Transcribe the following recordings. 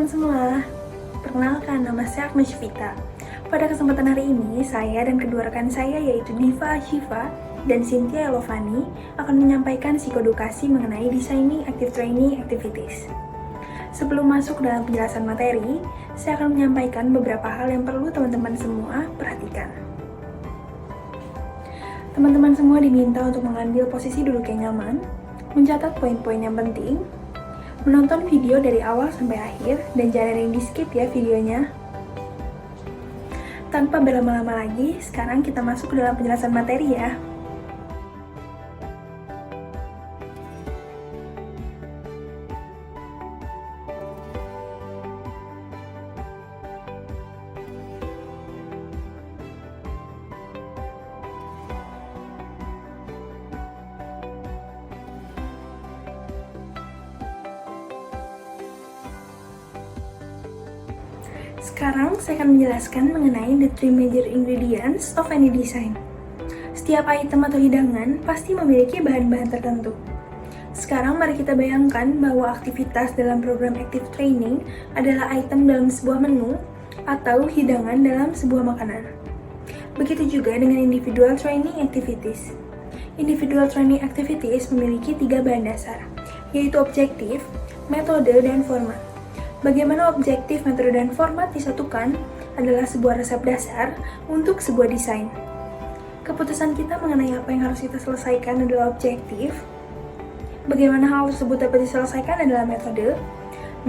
teman-teman semua, perkenalkan nama saya Agnes Vita. Pada kesempatan hari ini, saya dan kedua rekan saya yaitu Diva Ashifa dan Cynthia Elovani akan menyampaikan psikodukasi mengenai Designing Active Training Activities. Sebelum masuk dalam penjelasan materi, saya akan menyampaikan beberapa hal yang perlu teman-teman semua perhatikan. Teman-teman semua diminta untuk mengambil posisi duduk yang nyaman, mencatat poin-poin yang penting, menonton video dari awal sampai akhir, dan jangan ada yang di-skip ya videonya. Tanpa berlama-lama lagi, sekarang kita masuk ke dalam penjelasan materi ya. Sekarang saya akan menjelaskan mengenai the three major ingredients of any design. Setiap item atau hidangan pasti memiliki bahan-bahan tertentu. Sekarang mari kita bayangkan bahwa aktivitas dalam program Active Training adalah item dalam sebuah menu atau hidangan dalam sebuah makanan. Begitu juga dengan individual training activities. Individual training activities memiliki 3 bahan dasar, yaitu objektif, metode, dan format. Bagaimana objektif, metode, dan format disatukan adalah sebuah resep dasar untuk sebuah desain. Keputusan kita mengenai apa yang harus kita selesaikan adalah objektif, bagaimana hal tersebut dapat diselesaikan adalah metode,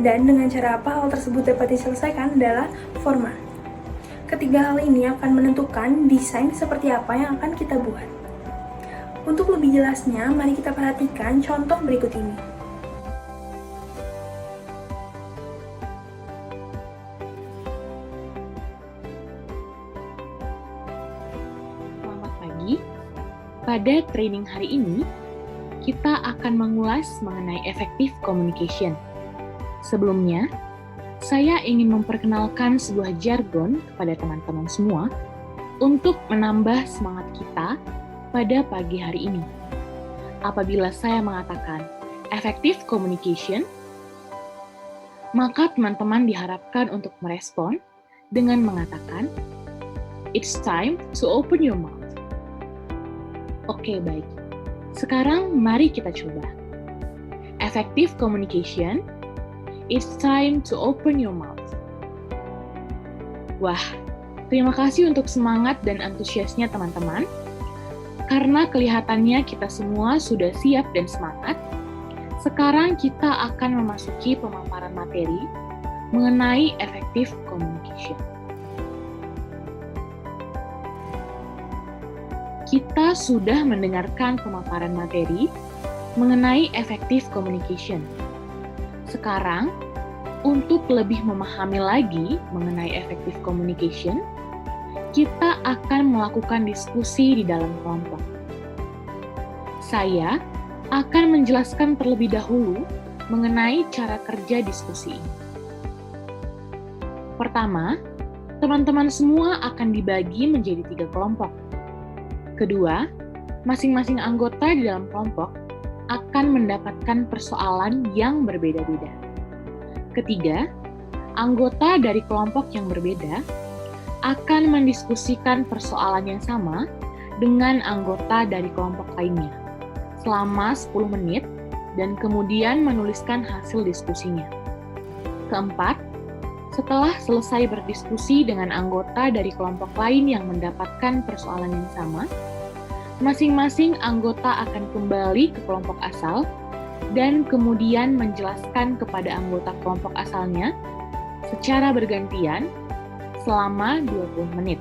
dan dengan cara apa hal tersebut dapat diselesaikan adalah format. Ketiga hal ini akan menentukan desain seperti apa yang akan kita buat. Untuk lebih jelasnya, mari kita perhatikan contoh berikut ini. Pada training hari ini, kita akan mengulas mengenai effective communication. Sebelumnya, saya ingin memperkenalkan sebuah jargon kepada teman-teman semua untuk menambah semangat kita pada pagi hari ini. Apabila saya mengatakan effective communication, maka teman-teman diharapkan untuk merespon dengan mengatakan, "It's time to open your mouth." Oke, baik. Sekarang mari kita coba. Effective communication, it's time to open your mouth. Wah, terima kasih untuk semangat dan antusiasnya teman-teman. Karena kelihatannya kita semua sudah siap dan semangat, sekarang kita akan memasuki pemaparan materi mengenai effective communication. Kita sudah mendengarkan pemaparan materi mengenai effective communication. Sekarang, untuk lebih memahami lagi mengenai effective communication, kita akan melakukan diskusi di dalam kelompok. Saya akan menjelaskan terlebih dahulu mengenai cara kerja diskusi ini. Pertama, teman-teman semua akan dibagi menjadi 3 kelompok. Kedua, masing-masing anggota di dalam kelompok akan mendapatkan persoalan yang berbeda-beda. Ketiga, anggota dari kelompok yang berbeda akan mendiskusikan persoalan yang sama dengan anggota dari kelompok lainnya selama 10 menit dan kemudian menuliskan hasil diskusinya. Keempat, setelah selesai berdiskusi dengan anggota dari kelompok lain yang mendapatkan persoalan yang sama, masing-masing anggota akan kembali ke kelompok asal dan kemudian menjelaskan kepada anggota kelompok asalnya secara bergantian selama 20 menit.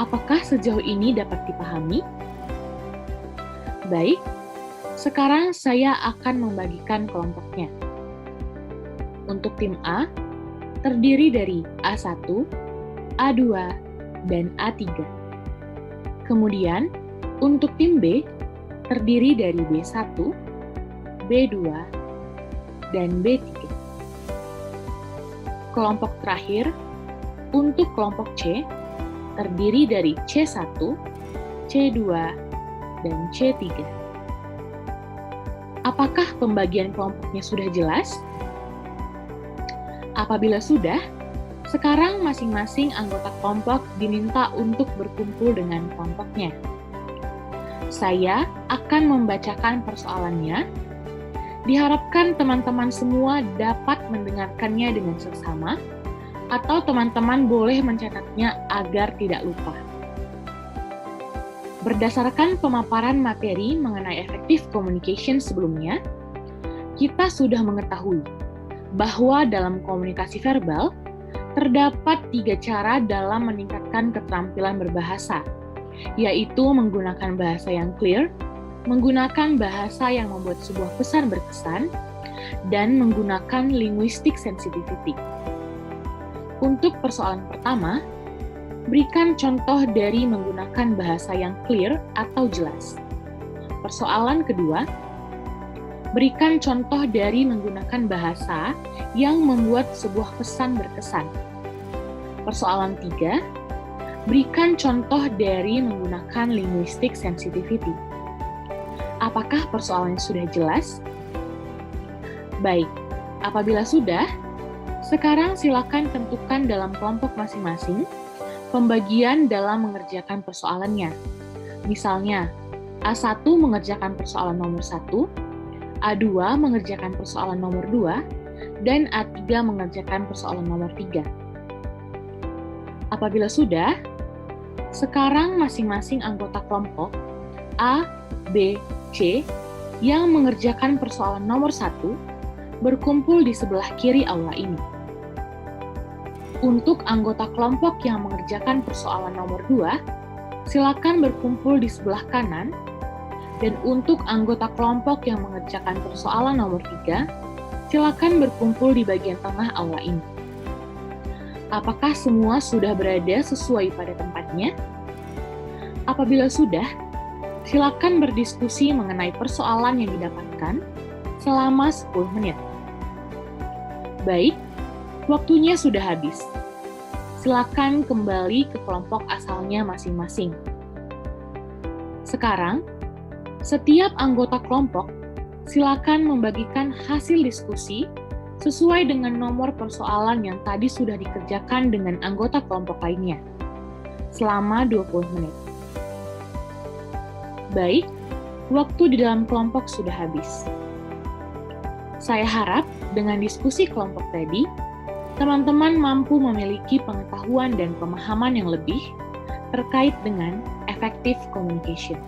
Apakah sejauh ini dapat dipahami? Baik, sekarang saya akan membagikan kelompoknya. Untuk tim A, terdiri dari A1, A2, dan A3. Kemudian, untuk tim B, terdiri dari B1, B2, dan B3. Kelompok terakhir, untuk kelompok C, terdiri dari C1, C2, dan C3. Apakah pembagian kelompoknya sudah jelas? Apabila sudah, sekarang masing-masing anggota kelompok diminta untuk berkumpul dengan kelompoknya. Saya akan membacakan persoalannya. Diharapkan teman-teman semua dapat mendengarkannya dengan seksama, atau teman-teman boleh mencatatnya agar tidak lupa. Berdasarkan pemaparan materi mengenai effective communication sebelumnya, kita sudah mengetahui bahwa dalam komunikasi verbal, terdapat 3 cara dalam meningkatkan keterampilan berbahasa, yaitu menggunakan bahasa yang clear, menggunakan bahasa yang membuat sebuah pesan berkesan, dan menggunakan linguistic sensitivity. Untuk persoalan pertama, berikan contoh dari menggunakan bahasa yang clear atau jelas. Persoalan kedua, berikan contoh dari menggunakan bahasa yang membuat sebuah pesan berkesan. Persoalan 3, berikan contoh dari menggunakan linguistic sensitivity. Apakah persoalannya sudah jelas? Baik, apabila sudah, sekarang silakan tentukan dalam kelompok masing-masing pembagian dalam mengerjakan persoalannya. Misalnya, A1 mengerjakan persoalan nomor 1, A2 mengerjakan persoalan nomor 2, dan A3 mengerjakan persoalan nomor 3. Apabila sudah, sekarang masing-masing anggota kelompok A, B, C yang mengerjakan persoalan nomor 1 berkumpul di sebelah kiri aula ini. Untuk anggota kelompok yang mengerjakan persoalan nomor 2, silakan berkumpul di sebelah kanan, dan untuk anggota kelompok yang mengerjakan persoalan nomor 3, silakan berkumpul di bagian tengah aula ini. Apakah semua sudah berada sesuai pada tempatnya? Apabila sudah, silakan berdiskusi mengenai persoalan yang didapatkan selama 10 menit. Baik, waktunya sudah habis. Silakan kembali ke kelompok asalnya masing-masing. Sekarang, setiap anggota kelompok silakan membagikan hasil diskusi sesuai dengan nomor persoalan yang tadi sudah dikerjakan dengan anggota kelompok lainnya selama 20 menit. Baik, waktu di dalam kelompok sudah habis. Saya harap dengan diskusi kelompok tadi, teman-teman mampu memiliki pengetahuan dan pemahaman yang lebih terkait dengan effective communication.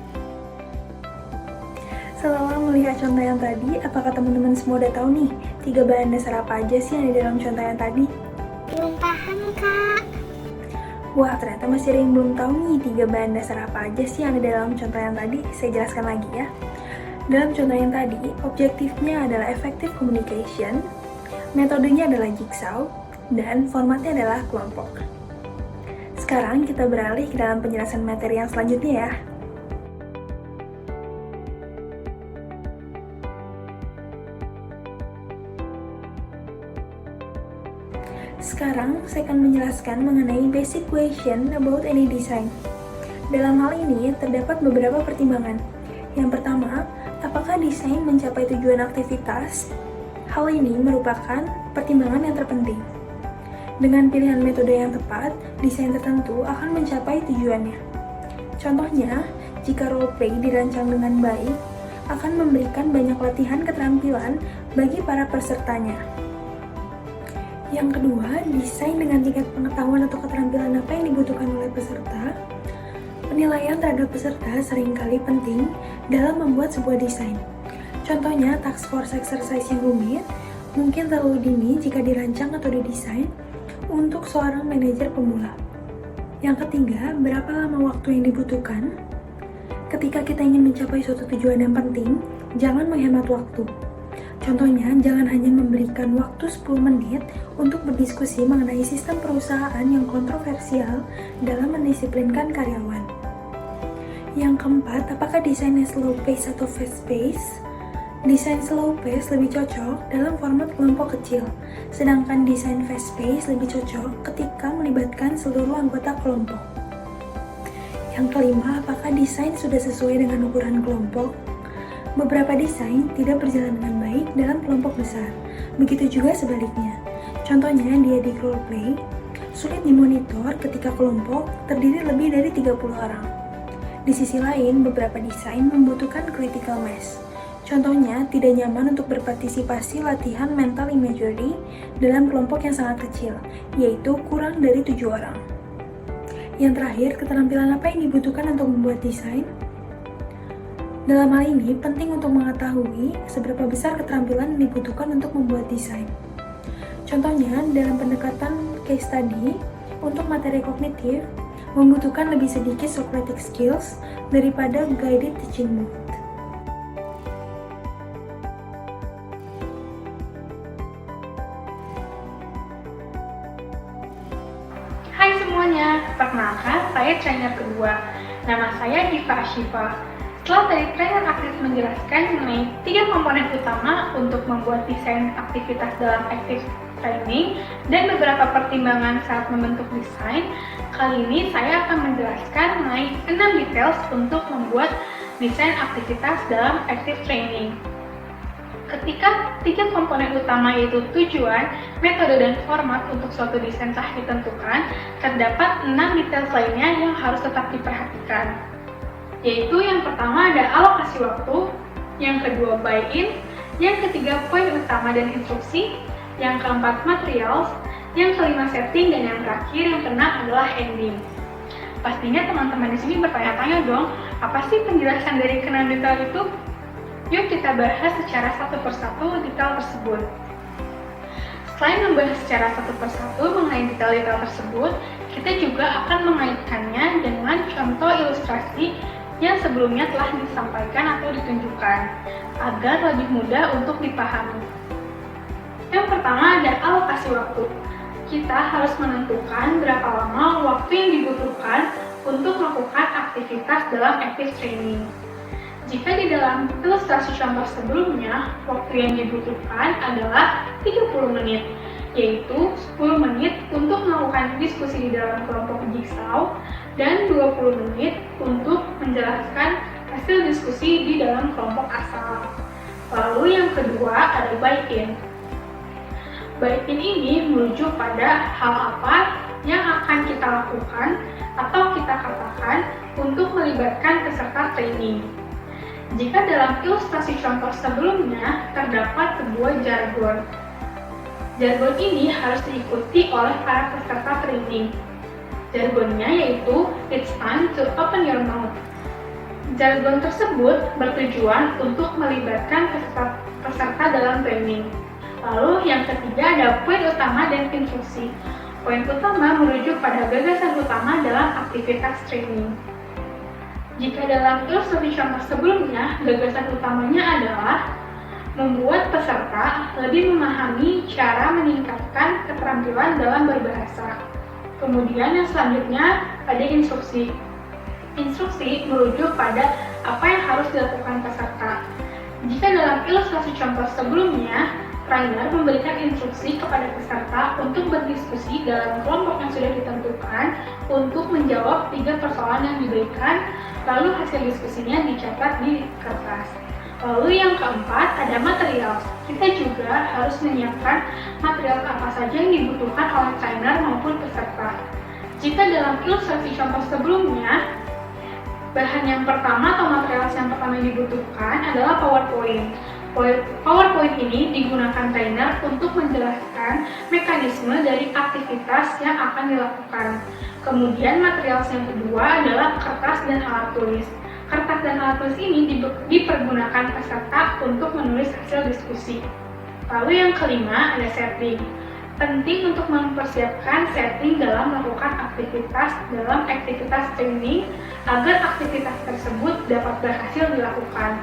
Setelah melihat contoh yang tadi, apakah teman-teman semua udah tahu nih 3 bahan dasar apa aja sih yang ada dalam contoh yang tadi? Belum paham, Kak. Wah, ternyata masih ada yang belum tahu nih 3 bahan dasar apa aja sih yang ada dalam contoh yang tadi. Saya jelaskan lagi ya. Dalam contoh yang tadi, objektifnya adalah effective communication, metodenya adalah jigsaw, dan formatnya adalah kelompok. Sekarang kita beralih ke dalam penjelasan materi yang selanjutnya ya. Sekarang, saya akan menjelaskan mengenai basic question about any design. Dalam hal ini, terdapat beberapa pertimbangan. Yang pertama, apakah desain mencapai tujuan aktivitas? Hal ini merupakan pertimbangan yang terpenting. Dengan pilihan metode yang tepat, desain tertentu akan mencapai tujuannya. Contohnya, jika role-play dirancang dengan baik, akan memberikan banyak latihan keterampilan bagi para pesertanya. Yang kedua, desain dengan tingkat pengetahuan atau keterampilan apa yang dibutuhkan oleh peserta. Penilaian terhadap peserta seringkali penting dalam membuat sebuah desain. Contohnya, task force exercise yang rumit mungkin terlalu dini jika dirancang atau didesain untuk seorang manajer pemula. Yang ketiga, berapa lama waktu yang dibutuhkan? Ketika kita ingin mencapai suatu tujuan yang penting, jangan menghemat waktu. Contohnya, jangan hanya memberikan waktu 10 menit untuk berdiskusi mengenai sistem perusahaan yang kontroversial dalam mendisiplinkan karyawan. Yang keempat, apakah desainnya slow pace atau fast pace? Desain slow pace lebih cocok dalam format kelompok kecil, sedangkan desain fast pace lebih cocok ketika melibatkan seluruh anggota kelompok. Yang kelima, apakah desain sudah sesuai dengan ukuran kelompok? Beberapa desain tidak berjalan dengan baik dalam kelompok besar, begitu juga sebaliknya. Contohnya di Edik Roleplay, sulit dimonitor ketika kelompok terdiri lebih dari 30 orang. Di sisi lain, beberapa desain membutuhkan critical mass. Contohnya, tidak nyaman untuk berpartisipasi latihan mental imagery dalam kelompok yang sangat kecil, yaitu kurang dari 7 orang. Yang terakhir, keterampilan apa yang dibutuhkan untuk membuat desain? Dalam hal ini, penting untuk mengetahui seberapa besar keterampilan yang dibutuhkan untuk membuat desain. Contohnya, dalam pendekatan case study, untuk materi kognitif, membutuhkan lebih sedikit Socratic skills daripada guided teaching mode. Hai semuanya, perkenalkan saya trainer kedua. Nama saya Diva Ashifa. Setelah tadi trainer aktif menjelaskan mengenai 3 komponen utama untuk membuat desain aktivitas dalam active training dan beberapa pertimbangan saat membentuk desain, kali ini saya akan menjelaskan mengenai 6 details untuk membuat desain aktivitas dalam active training. Ketika 3 komponen utama yaitu tujuan, metode, dan format untuk suatu desain telah ditentukan, terdapat 6 detail lainnya yang harus tetap diperhatikan. Yaitu yang pertama ada alokasi waktu, yang kedua buy-in, yang ketiga poin utama dan instruksi, yang keempat materials, yang kelima setting, dan yang terakhir yang keenam adalah ending. Pastinya teman-teman di sini bertanya-tanya dong, apa sih penjelasan dari ke-6 detail itu? Yuk kita bahas secara satu persatu detail tersebut. Selain membahas secara satu persatu mengenai detail-detail tersebut, kita juga akan mengaitkannya dengan contoh ilustrasi yang sebelumnya telah disampaikan atau ditunjukkan, agar lebih mudah untuk dipahami. Yang pertama ada alokasi waktu. Kita harus menentukan berapa lama waktu yang dibutuhkan untuk melakukan aktivitas dalam active training. Jika di dalam ilustrasi contoh sebelumnya, waktu yang dibutuhkan adalah 30 menit, yaitu 10 menit untuk melakukan diskusi di dalam kelompok jigsaw dan 20 menit untuk menjelaskan hasil diskusi di dalam kelompok asal. Lalu yang kedua ada buy-in. Buy-in ini merujuk pada hal apa yang akan kita lakukan atau kita katakan untuk melibatkan peserta training. Jika dalam ilustrasi contoh sebelumnya terdapat sebuah jargon. Jargon ini harus diikuti oleh para peserta training. Jargonnya yaitu "It's time to open your mouth". Jargon tersebut bertujuan untuk melibatkan peserta dalam training. Lalu yang ketiga ada poin utama dan instruksi. Poin utama merujuk pada gagasan utama dalam aktivitas training. Jika dalam ilustrasi contoh sebelumnya, gagasan utamanya adalah membuat peserta lebih memahami cara meningkatkan keterampilan dalam berbahasa. Kemudian yang selanjutnya ada instruksi. Instruksi merujuk pada apa yang harus dilakukan peserta. Jika dalam ilustrasi contoh sebelumnya, trainer memberikan instruksi kepada peserta untuk berdiskusi dalam kelompok yang sudah ditentukan untuk menjawab 3 persoalan yang diberikan, lalu hasil diskusinya dicatat di kertas. Lalu yang keempat ada material. Kita juga harus menyiapkan material apa saja yang dibutuhkan oleh trainer maupun peserta. Jika dalam ilustrasi contoh sebelumnya, bahan yang pertama atau material yang pertama yang dibutuhkan adalah PowerPoint. PowerPoint ini digunakan trainer untuk menjelaskan mekanisme dari aktivitas yang akan dilakukan. Kemudian material yang kedua adalah kertas dan alat tulis. Kertas dan alat tulis ini dipergunakan peserta untuk menulis hasil diskusi. Lalu yang kelima ada setting. Penting untuk mempersiapkan setting dalam melakukan aktivitas dalam aktivitas training agar aktivitas tersebut dapat berhasil dilakukan.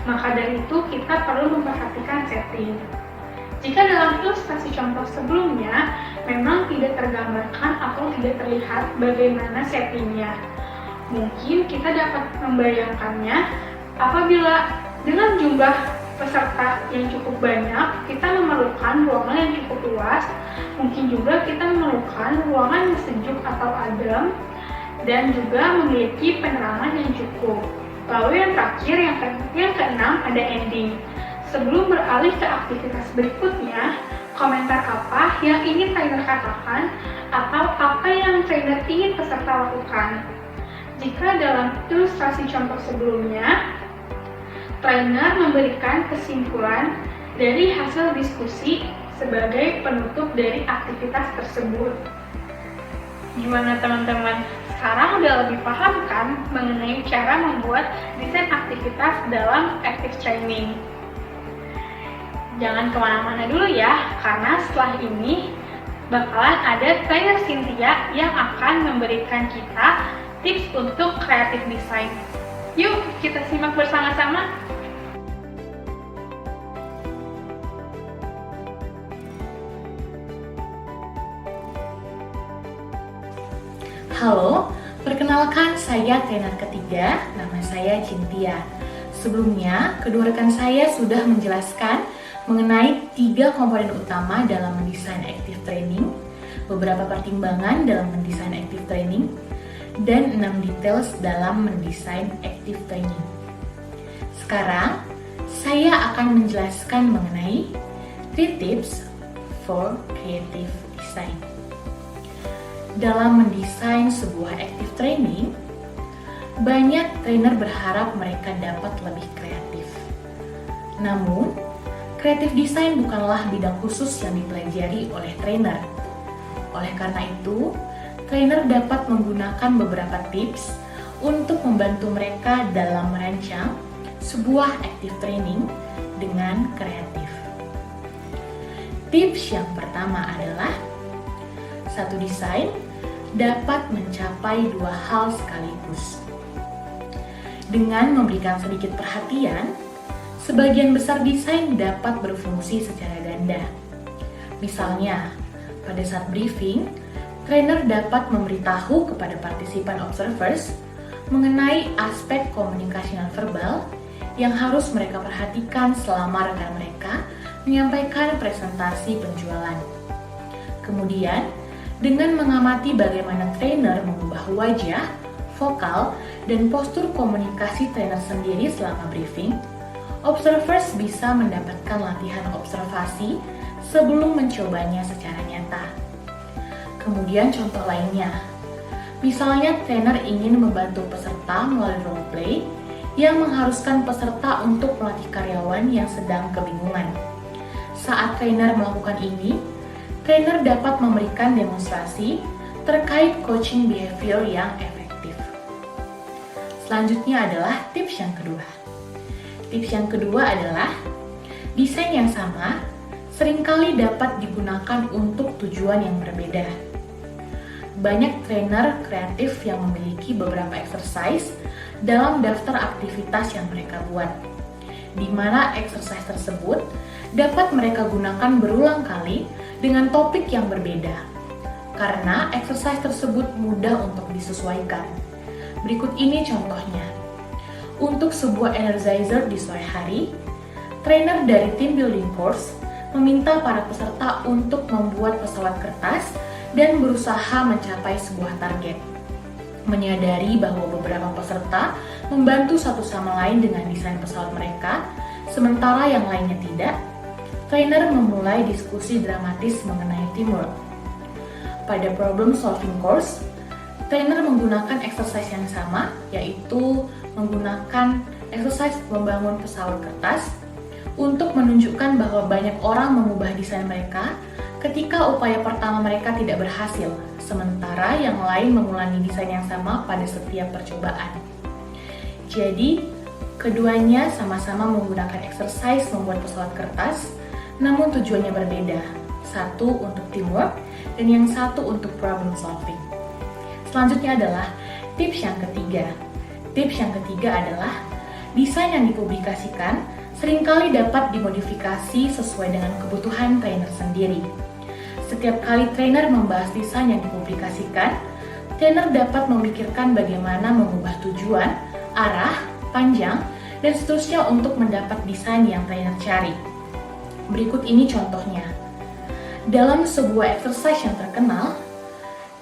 Maka dari itu kita perlu memperhatikan setting. Jika dalam ilustrasi contoh sebelumnya memang tidak tergambarkan atau tidak terlihat bagaimana settingnya, mungkin kita dapat membayangkannya apabila dengan jumlah peserta yang cukup banyak, kita memerlukan ruangan yang cukup luas, mungkin juga kita memerlukan ruangan yang sejuk atau adem, dan juga memiliki penerangan yang cukup. Lalu yang terakhir, yang keenam ada ending. Sebelum beralih ke aktivitas berikutnya, komentar apa yang ingin trainer katakan atau apa yang trainer ingin peserta lakukan. Jika dalam ilustrasi contoh sebelumnya, trainer memberikan kesimpulan dari hasil diskusi sebagai penutup dari aktivitas tersebut. Gimana teman-teman? Sekarang udah lebih paham kan mengenai cara membuat desain aktivitas dalam active training? Jangan kemana-mana dulu ya, karena setelah ini bakalan ada trainer Cynthia yang akan memberikan kita tips untuk creative design. Yuk kita simak bersama-sama. Halo, perkenalkan saya trainer ketiga, nama saya Cynthia. Sebelumnya, kedua rekan saya sudah menjelaskan mengenai 3 komponen utama dalam mendesain active training, beberapa pertimbangan dalam mendesain active training, dan 6 details dalam mendesain active training. Sekarang, saya akan menjelaskan mengenai 3 tips for creative design. Dalam mendesain sebuah active training, banyak trainer berharap mereka dapat lebih kreatif. Namun, creative design bukanlah bidang khusus yang dipelajari oleh trainer. Oleh karena itu, trainer dapat menggunakan beberapa tips untuk membantu mereka dalam merancang sebuah active training dengan kreatif. Tips yang pertama adalah satu desain dapat mencapai 2 hal sekaligus. Dengan memberikan sedikit perhatian, sebagian besar desain dapat berfungsi secara ganda. Misalnya, pada saat briefing, trainer dapat memberitahu kepada partisipan observers mengenai aspek komunikasi nonverbal yang harus mereka perhatikan selama rekan mereka menyampaikan presentasi penjualan. Kemudian, dengan mengamati bagaimana trainer mengubah wajah, vokal, dan postur komunikasi trainer sendiri selama briefing, observers bisa mendapatkan latihan observasi sebelum mencobanya secara nyata. Kemudian contoh lainnya, misalnya trainer ingin membantu peserta melalui role play yang mengharuskan peserta untuk melatih karyawan yang sedang kebingungan. Saat trainer melakukan ini, trainer dapat memberikan demonstrasi terkait coaching behavior yang efektif. Selanjutnya adalah tips yang kedua. Tips yang kedua adalah desain yang sama seringkali dapat digunakan untuk tujuan yang berbeda. Banyak trainer kreatif yang memiliki beberapa exercise dalam daftar aktivitas yang mereka buat, di mana exercise tersebut dapat mereka gunakan berulang kali dengan topik yang berbeda, karena exercise tersebut mudah untuk disesuaikan. Berikut ini contohnya. Untuk sebuah energizer di sore hari, trainer dari team building course meminta para peserta untuk membuat pesawat kertas dan berusaha mencapai sebuah target. Menyadari bahwa beberapa peserta membantu satu sama lain dengan desain pesawat mereka, sementara yang lainnya tidak, trainer memulai diskusi dramatis mengenai teamwork. Pada problem solving course, trainer menggunakan exercise yang sama, yaitu menggunakan exercise membangun pesawat kertas untuk menunjukkan bahwa banyak orang mengubah desain mereka ketika upaya pertama mereka tidak berhasil, sementara yang lain mengulangi desain yang sama pada setiap percobaan. Jadi, keduanya sama-sama menggunakan exercise membuat pesawat kertas, namun tujuannya berbeda. Satu untuk teamwork dan yang satu untuk problem solving. Selanjutnya adalah tips yang ketiga. Tips yang ketiga adalah desain yang dipublikasikan seringkali dapat dimodifikasi sesuai dengan kebutuhan trainer sendiri. Setiap kali trainer membahas desain yang dipublikasikan, trainer dapat memikirkan bagaimana mengubah tujuan, arah, panjang, dan seterusnya untuk mendapat desain yang trainer cari. Berikut ini contohnya. Dalam sebuah exercise yang terkenal,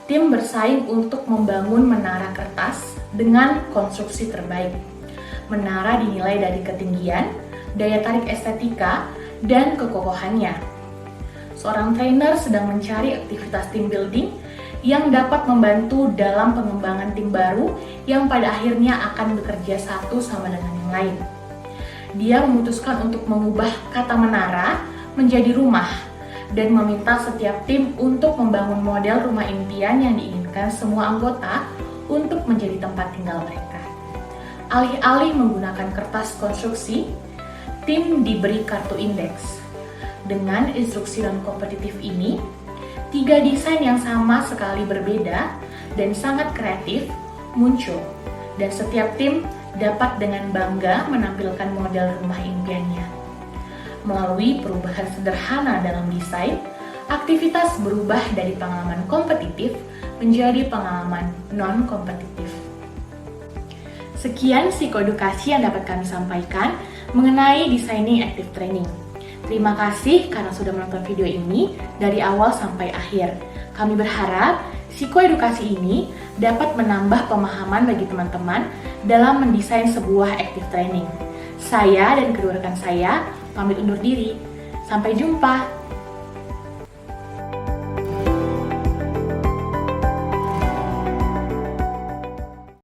tim bersaing untuk membangun menara kertas dengan konstruksi terbaik. Menara dinilai dari ketinggian, daya tarik estetika, dan kekokohannya. Seorang trainer sedang mencari aktivitas team building yang dapat membantu dalam pengembangan tim baru yang pada akhirnya akan bekerja satu sama dengan yang lain. Dia memutuskan untuk mengubah kata menara menjadi rumah dan meminta setiap tim untuk membangun model rumah impian yang diinginkan semua anggota untuk menjadi tempat tinggal mereka. Alih-alih menggunakan kertas konstruksi, tim diberi kartu indeks. Dengan instruksi non-kompetitif ini, 3 desain yang sama sekali berbeda dan sangat kreatif muncul, dan setiap tim dapat dengan bangga menampilkan model rumah impiannya. Melalui perubahan sederhana dalam desain, aktivitas berubah dari pengalaman kompetitif menjadi pengalaman non-kompetitif. Sekian psikoedukasi yang dapat kami sampaikan mengenai designing active training. Terima kasih karena sudah menonton video ini dari awal sampai akhir. Kami berharap psikoedukasi ini dapat menambah pemahaman bagi teman-teman dalam mendesain sebuah active training. Saya dan kedua rekan saya pamit undur diri. Sampai jumpa!